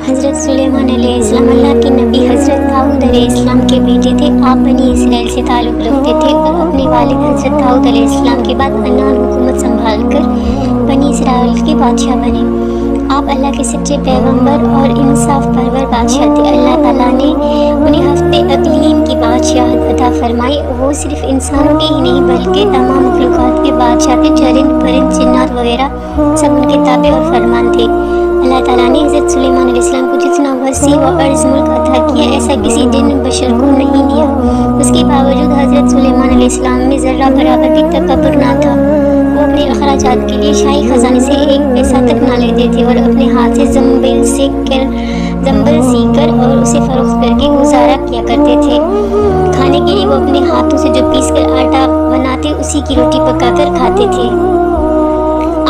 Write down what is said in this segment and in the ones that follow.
حضرت سلیمان علیہ السلام اللہ کے نبی حضرت داؤد علیہ السلام کے بیٹے تھے۔ آپ بنی اسرائیل سے تعلق رکھتے تھے اور اپنے والد حضرت داؤد علیہ السلام کے بعد انان حکومت سنبھال کر بنی اسرائیل کے بادشاہ بنے۔ آپ اللہ کے سچے پیغمبر اور انصاف پرور بادشاہ تھے۔ اللہ تعالیٰ نے انہیں ہفتے اقلیم کی بادشاہت عطا فرمائی۔ وہ صرف انسانوں کے ہی نہیں بلکہ تمام مخلوقات کے بادشاہ تھے۔ چرند پرند جنات وغیرہ سب ان کے تابع اور فرمان تھے۔ اللہ تعالیٰ نے حضرت سلیمان علیہ السلام کو جتنا وسیع و عرض ملک عطا کیا ایسا کسی جن بشر کو نہیں دیا۔ اس کے باوجود حضرت سلیمان علیہ السلام میں ذرہ برابر بھی تکبر نہ تھا۔ وہ اپنے اخراجات کے لیے شاہی خزانے سے ایک پیسہ تک نہ لیتے تھے اور اپنے ہاتھ سے زنبیل سی کر اور اسے فروخت کر کے گزارا کیا کرتے تھے۔ کھانے کے لیے وہ اپنے ہاتھوں سے جو پیس کر آٹا بناتے اسی کی روٹی پکا کر کھاتے تھے۔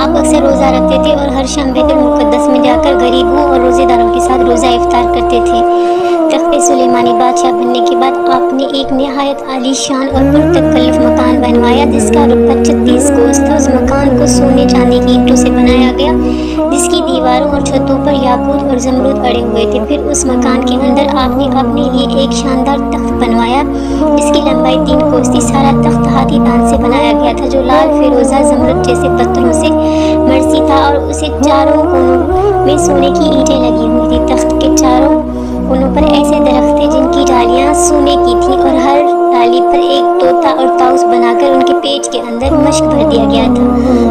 آپ اکثر روزہ رکھتے تھے اور ہر شام بیت المقدس میں جا کر غریبوں اور روزے داروں کے ساتھ روزہ افطار کرتے تھے۔ تخت سلیمانی بادشاہ بننے کے بعد آپ نے ایک نہایت عالی شان اور پرتکلف مکان بنوایا جس کا رقبہ 36 کوس تھا۔ اس مکان کو سونے چاندی کی اینٹوں سے بنایا گیا جس کی دیواروں اور چھتوں پر یاقوت اور زمرد اڑے ہوئے تھے۔ پھر اس مکان کے اندر آپ نے اپنے لیے ایک شاندار تخت بنوایا جس کی لمبائی 3 کوس تھی۔ سارا تخت ہاتھی دانت سے بنایا گیا تھا جو لال فیروزہ زمرد جیسے پتھروں سے مرسی تھا اور اسے چاروں کونوں میں سونے کی اینٹیں لگی ہوئی تھی۔ تخت کے چاروں کونوں پر ایسے درخت تھے جن کی ڈالیاں سونے کی تھیں اور ہر ڈالی پر ایک طوطا اور طاؤس بنا کر ان کے پیٹ کے اندر مشک بھر دیا گیا تھا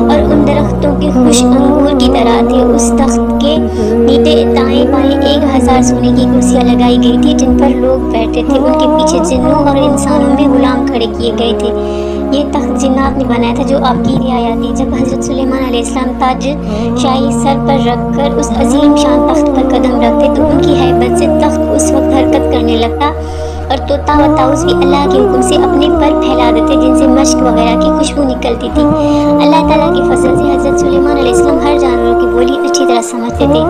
اور ان درختوں کے خوش انگور کی طرح تھے۔ اس تخت کے نیچے دائیں بائیں 1000 سونے کی کرسیاں لگائی گئی تھی جن پر لوگ بیٹھتے تھے۔ ان کے پیچھے جنوں اور انسانوں میں غلام کھڑے کیے گئے تھے۔ یہ تخت جنات نے بنایا تھا جو آپ کی رعایا تھی۔ جب حضرت سلیمان علیہ السلام تاج شاہی سر پر رکھ کر اس عظیم شان تخت پر قدم رکھتے تو ان کی ہیبت سے تخت اس وقت حرکت کرنے لگتا اور طوطا و طاؤس بھی اللہ کے حکم سے اپنے پر پھیلا دیتے جن سے مشک وغیرہ کی خوشبو نکلتی تھی۔ اللہ تعالیٰ کے فضل سے حضرت سلیمان علیہ السلام ہر جانوروں کی بولی اچھی طرح سمجھتے تھے۔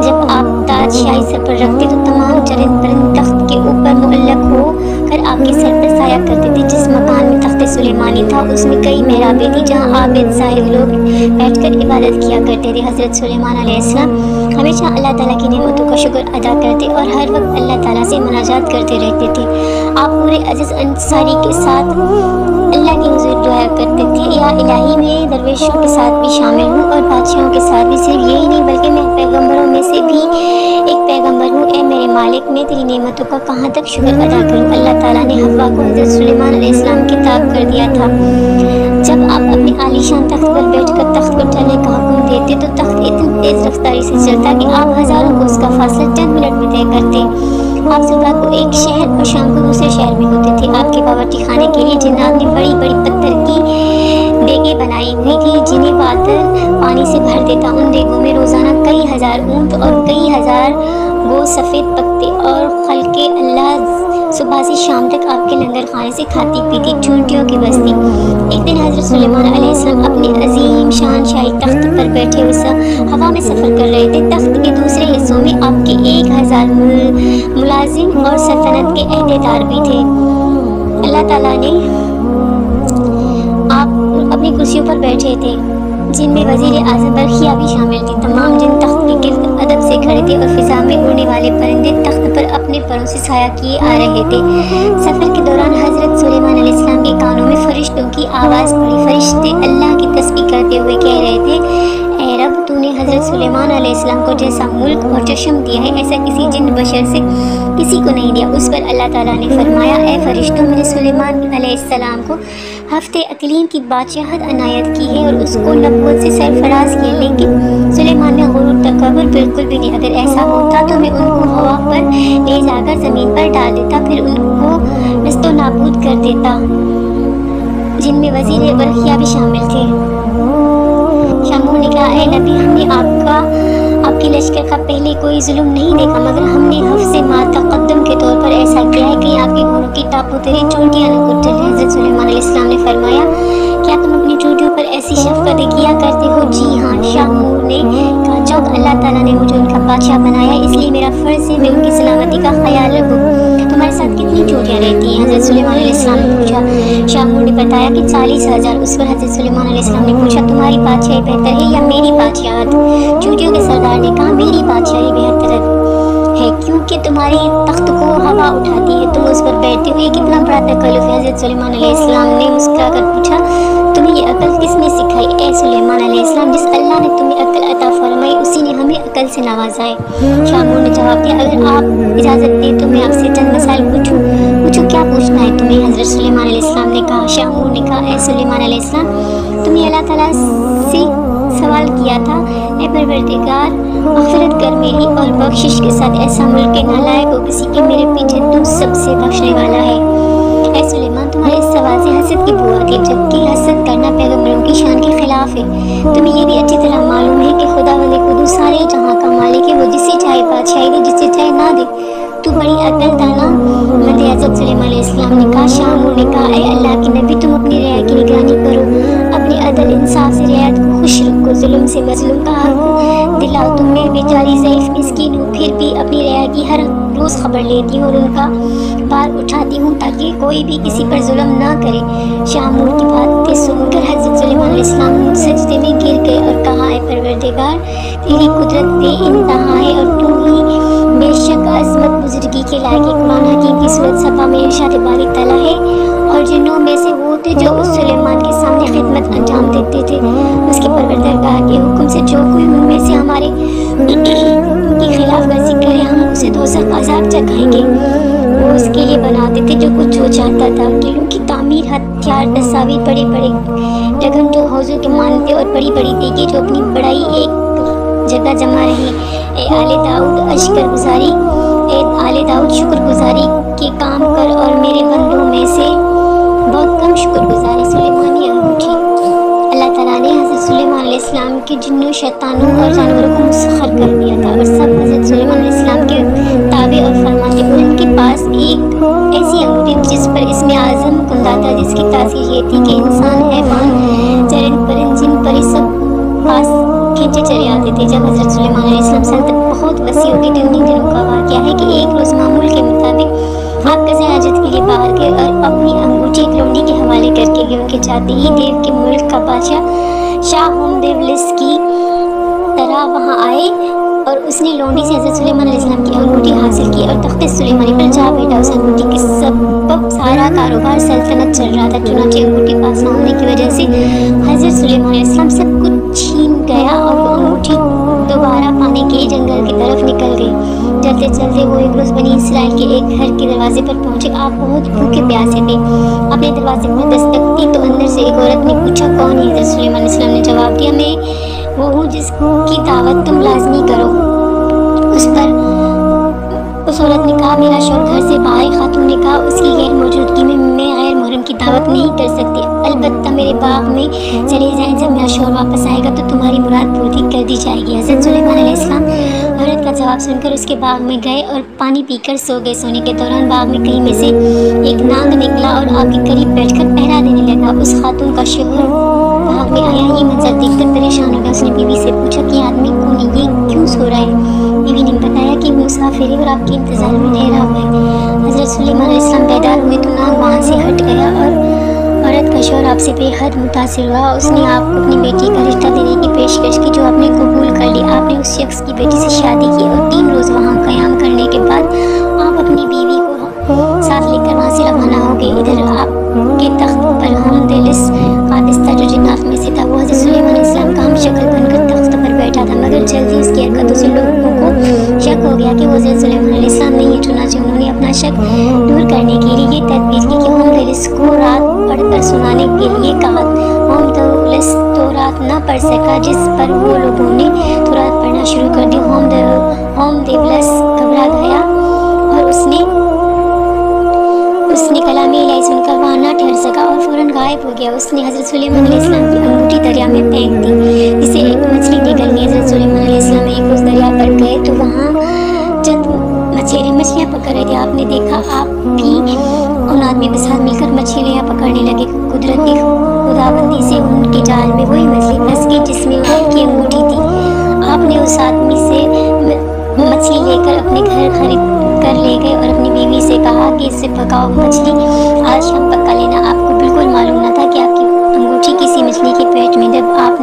جب آپ تاج شاہی سر پر رکھتے تو تمام چرند پرند تخت کے اوپر معلق ہو کر آپ کے سر پر سایہ کرتے تھے۔ جس مکان میں تخت سلیمانی تھا اس میں کئی محرابیں تھیں جہاں عابد زاہد لوگ بیٹھ کر عبادت کیا کرتے تھے۔ حضرت سلیمان علیہ السلام ہمیشہ اللہ تعالیٰ کی نعمتوں کا شکر ادا کرتے اور ہر وقت اللہ تعالیٰ سے مناجات کرتے رہتے تھے۔ آپ پورے عجز انصاری کے ساتھ اللہ کی حضور دعا کرتے تھے، یا الہی میں درویشوں کے ساتھ بھی شامل ہوں اور بادشاہوں کے ساتھ بھی، صرف یہی نہیں بلکہ میں پیغمبروں میں سے بھی ایک پیغمبر ہوں۔ اے میرے مالک، میں تیری نعمتوں کا کہاں تک شکر ادا کروں۔ اللہ تعالیٰ نے حوا کو حضرت سلیمان علیہ السلام کی طاق کر دیا تھا۔ جب آپ اپنے عالی شان تخت پر بیٹھ کر تخت کو چلنے کا حکم دیتے تو تخت اتنی تیز رفتاری سے چلتا کہ آپ ہزاروں کو اس کا فاصلہ چند منٹ میں طے کرتے۔ آپ صبح کو ایک شہر اور شام کو دوسرے شہر میں ہوتے تھے۔ آپ کے باورچی خانے کے لیے جنات نے بڑی بڑی پتھر کی دیگیں بنائی ہوئی تھی جنہیں بادل پانی سے بھر دیتا۔ ان دیگوں میں روزانہ کئی ہزار اونٹ اور کئی ہزار گو سفید پکتے اور خلق اللہ صبح سے شام تک آپ کے لنگر خانے سے کھاتی پیتی چونٹیوں کی بستی۔ ایک دن حضرت سلیمان علیہ السلام اپنے عظیم شان شاہی تخت پر بیٹھے ہوا میں سفر کر رہے تھے۔ تخت کے دوسرے حصوں میں آپ کے 1000 ملازم اور سلطنت کے عہدیدار بھی تھے۔ اللہ تعالیٰ نے آپ اپنی کرسیوں پر بیٹھے تھے جن میں وزیر اعظم برخیا بھی شامل تھی۔ تمام جن تخت کے گرد ادب سے کھڑے تھے اور فضا میں اڑنے والے پرندے تخت پر اپنے پروں سے سایہ کیے آ رہے تھے۔ سفر کے دوران حضرت سلیمان علیہ السلام کے کانوں میں فرشتوں کی آواز پڑی۔ فرشتے اللہ کی تسبیح کرتے ہوئے کہہ رہے تھے، اے رب، تو نے حضرت سلیمان علیہ السلام کو جیسا ملک اور چشم دیا ہے ایسا کسی جن بشر سے کسی کو نہیں دیا۔ اس پر اللہ تعالیٰ نے فرمایا، اے فرشتوں، میں نے سلیمان علیہ السلام کو ہفتے اقلیم کی بادشاہت عنایت کی ہے اور اس کو نبوت سے سرفراز کیا، لیکن سلیمان نے غرور تکبر بالکل بھی نہیں۔ اگر ایسا ہوتا تو میں ان کو ہوا پر لے جا کر زمین پر ڈال دیتا، پھر ان کو نست و نابود کر دیتا، جن میں وزیر برخیا بھی شامل تھے۔ شمعون نے کہا، اے نبی، ہم نے آپ کی لشکر کا پہلے کوئی ظلم نہیں دیکھا، مگر ہم نے حفظ ما تقدم کے طور پر ایسا کیا ہے کہ آپ کے گھوڑوں کی ٹاپو تیری چونٹیاں نہ کچل۔ حضرت سلیمان علیہ السلام نے فرمایا، کیا تم اپنی چونٹیوں پر ایسی شفقت کیا کرتے ہو؟ جی ہاں۔ شاہمور نے کہا، چونکہ اللہ تعالیٰ نے مجھے ان کا بادشاہ بنایا ہے اس لیے میرا فرض ہے میں ان کی سلامتی کا خیال رکھوں۔ تمہارے ساتھ کتنی چونٹیاں رہتی ہیں؟ حضرت سلیمان علیہ السلام نے پوچھا۔ شاہمور نے بتایا کہ 40,000۔ اس پر حضرت سلیمان علیہ السلام نے پوچھا، تمہاری بادشاہی بہتر ہے یا میری بادشاہت؟ چونٹیوں کے سردار نے کہا، میری بادشاہی بہتر ہے۔ کہ تمہاری تخت کو ہوا اٹھاتی ہے، تم اس پر بیٹھتے ہو، یہ کتنا بڑا تکلف ہے۔ حضرت سلیمان علیہ السلام نے مسکرا کر پوچھا، تمہیں یہ عقل کس نے سکھائی؟ اے سلیمان علیہ السلام، جس اللہ نے تمہیں عقل عطا فرمائی اسی نے ہمیں عقل سے نوازا ہے۔ شاہ مور نے جواب دیا، اگر آپ اجازت دیں تو میں آپ سے چند مسائل پوچھوں۔ کیا پوچھنا ہے تمہیں؟ حضرت سلیمان علیہ السلام نے کہا۔ شاہ مور نے کہا، اے سلیمان علیہ السلام، تم نے اللہ تعالیٰ سے سوال کیا تھا، اے پروردگار مغفرت کر میری اور بخشش کے ساتھ ایسا ملک نالائق ہو کسی کے میرے پیچھے تو سب سے بخشنے والا ہے۔ اے سلیمان، تمہارے اس سوال سے حسد کی بو آتی ہے، جبکہ حسد کرنا پیغمبروں کی شان کے خلاف ہے۔ تمہیں یہ بھی اچھی طرح معلوم ہے کہ خدا ولی قدوس سارے جہاں کا مالک ہے، وہ جسے چاہے بادشاہی دے، جسے چاہے نہ دے۔ تو بڑی عقل دانا مند ہے۔ حضرت سلیمان علیہ السلام نے کہا۔ شاہ مور نے کہا، اے اللہ کے نبی، تم اپنی رعایا کی نگرانی کرو، اپنے عدل انصاف سے رعایت کو خوش رکھو، ظلم سے مظلوم کا حق دلاؤ۔ تم میں بیچاری ضعیف مسکین ہوں، پھر بھی اپنی رعایا کی ہر روز خبر لیتی ہوں اور ان کا بار اٹھاتی ہوں تاکہ کوئی بھی کسی پر ظلم نہ کرے۔ شاہ مور کی باتیں سن کر حضرت سلیمان علیہ السلام سجدے میں گر گئے اور کہا، اے پروردگار، تیری قدرت بے انتہا ہے اور تو ہی بے شک عظمت بزرگی کے لائق قرآن حکیم کی صورت صفا میں ارشاد باری تعالیٰ ہے، اور جنوں میں سے وہ تھے جو اس سلیمان کے سامنے خدمت انجام دیتے تھے، اس کے پروردگار کے حکم سے جو کوئی ان میں سے ہمارے کی خلاف ورزی کرے ہم اسے دوزخ کا عذاب چکھائیں گے۔ وہ اس کے لیے بناتے تھے جو کچھ ہو چاہتا تھا، قلعوں کی تعمیر، ہتھیار، تصاویر، بڑے بڑے لگن جو حوضوں کے مانتے اور بڑی بڑی دیگیں جو اپنی بڑائی ایک جگہ جمع رہی۔ اے آل داؤد اشکر گزاری، اے آل داؤد شکر گزاری کے کام کر اور میرے بندوں میں سے بہت کم شکر گزاری۔ سلیمانی انگوٹھی۔ اللہ تعالیٰ نے حضرت سلیمان علیہ السلام کے جنوں، شیطانوں اور جانوروں کو مسخر کر دیا تھا اور سب حضرت سلیمان علیہ السلام کے تابع اور فرماتے۔ ان کے پاس ایک ایسی انگوٹھی جس پر اسم اعظم کندہ تھا، جس کی تاثیر یہ تھی کہ انسان، حیوان، چرند پرند، جن پری سب پاس کھینچے چلے آتے تھے۔ جب حضرت سلیمان علیہ السلام سلطنت بہت وسیع ہو گئی تھی، انہیں دنوں کا واقعہ ہے کہ ایک روز معمول کے مطابق آپ قضاء حاجت کے لیے باہر گئے اور اپنی انگوٹھی ایک لونڈی کے حوالے کر کے گئے۔ ان کے جاتے ہی دیو کے ملک کا بادشاہ شاہ ہومدیولس کی طرح وہاں آئے اور اس نے لونڈی سے حضرت سلیمان علیہ السلام کی انگوٹھی حاصل کی اور تخت سلیمانی پر جا بیٹھا۔ اس انگوٹھی کے سبب سارا کاروبار سلطنت چل رہا تھا، چنانچہ انگوٹھی پاس نہ ہونے کی وجہ سے حضرت سلیمان علیہ السلام سب کچھ چھین گیا اور وہ انگوٹھی دوبارہ پانے کے لیے جنگل کی طرف نکل گئی۔ چلتے چلتے وہ ایک روز بنی اسرائیل کے ایک گھر کے دروازے پر پہنچے۔ آپ بہت بھوکے پیاسے تھے، اپنے دروازے پر دستک دی تو اندر سے ایک عورت نے پوچھا، کون ہے؟ حضرت سلیمان علیہ السلام نے جواب دیا، میں وہ ہوں جس کی دعوت تم لازمی کرو۔ اس عورت نے کہا، میرا شوہر گھر سے باہر۔ خاتون نے کہا، اس کی غیر موجودگی میں غیر محرم کی دعوت نہیں کر سکتی، البتہ میرے باغ میں چلے جائیں، جب میرا شوہر واپس آئے گا تو تمہاری مراد پوری کر دی جائے گی۔ حضرت سلیمان علیہ السلام عورت کا جواب سن کر اس کے باغ میں گئے اور پانی پی کر سو گئے۔ سونے کے دوران باغ میں کہیں میں سے ایک نانگ نکلا اور آگ کے قریب بیٹھ کر پہرا دینے لگا۔ اس خاتون کا شوہر باغ میں آیا، یہ منظر دیکھ کر پریشان ہو گیا۔ اس نے بیوی سے پوچھا کہ آدمی کون ہے، یہ کیوں سو رہا ہے؟ بیوی نے بتایا کہ وہ مسافر ہے اور آپ کے انتظار میں ٹھہرا ہوا ہے۔ حضرت سلیمان علیہ السلام بیدار ہوئے تو نانگ وہاں سے ہٹ گیا اور عورت کا شوہر آپ سے بے حد متاثر ہوا۔ اس نے آپ کو اپنی بیٹی کا رشتہ دینے کی پیشکش کی جو آپ نے قبول کر لی۔ آپ نے اس شخص کی بیٹی سے شادی کی اور 3 روز وہاں قیام کرنے کے بعد آپ اپنی بیوی کو ساتھ لے کر وہاں سے روانہ ہو گئے۔ ادھر آپ کے تخت پر ہومدیولس قادس تھا جو جنات میں سے تھا۔ وہ حضرت سلیمان علیہ السلام کا ہم شکل بن کر تخت پر بیٹھا تھا، مگر جلد ہی اس کی حرکتوں سے لوگوں کو شک ہو گیا کہ وہ حضرت سلیمان علیہ السلام نہیں ہے، چنانچہ انہوں نے اپنا شک دور کرنے کے لیے یہ تدبیر کی کہ ہومدیولس کو رات پڑھ کر سنانے کے لیے کہا۔ ہومدیولس تو رات نہ پڑھ سکا، جس پر وہ لوگوں نے تو رات پڑھنا شروع کر دی۔ ہومدیولس گھبرا گیا اور اس نے کلام الہی سن کر وہاں نہ ٹھہر سکا اور فوراً غائب ہو گیا۔ اس نے حضرت سلیمان علیہ السلام کی انگوٹھی دریا میں پھینک دی، جس سے ایک مچھلی نکل گئی۔ حضرت سلیمان علیہ السلام ایک روز دریا پر گئے تو وہاں چند مچھلیاں پکڑ رہے تھے۔ آپ نے دیکھا، آپ بھی ان آدمی کے ساتھ مل کر مچھلیاں پکڑنے لگے۔ قدرتی خداوندی سے ان کے جال میں وہی مچھلی پھنس گئی جس میں ان کی انگوٹھی تھی۔ آپ نے اس آدمی سے مچھلی لے کر اپنے گھر خرید کر لے گئے اور اپنی بیوی سے کہا کہ اس سے پکاؤ مچھلی آج شام پکا لینا۔ آپ کو بالکل معلوم نہ تھا کہ آپ کی انگوٹھی کسی مچھلی کے پیٹ میں۔ جب آپ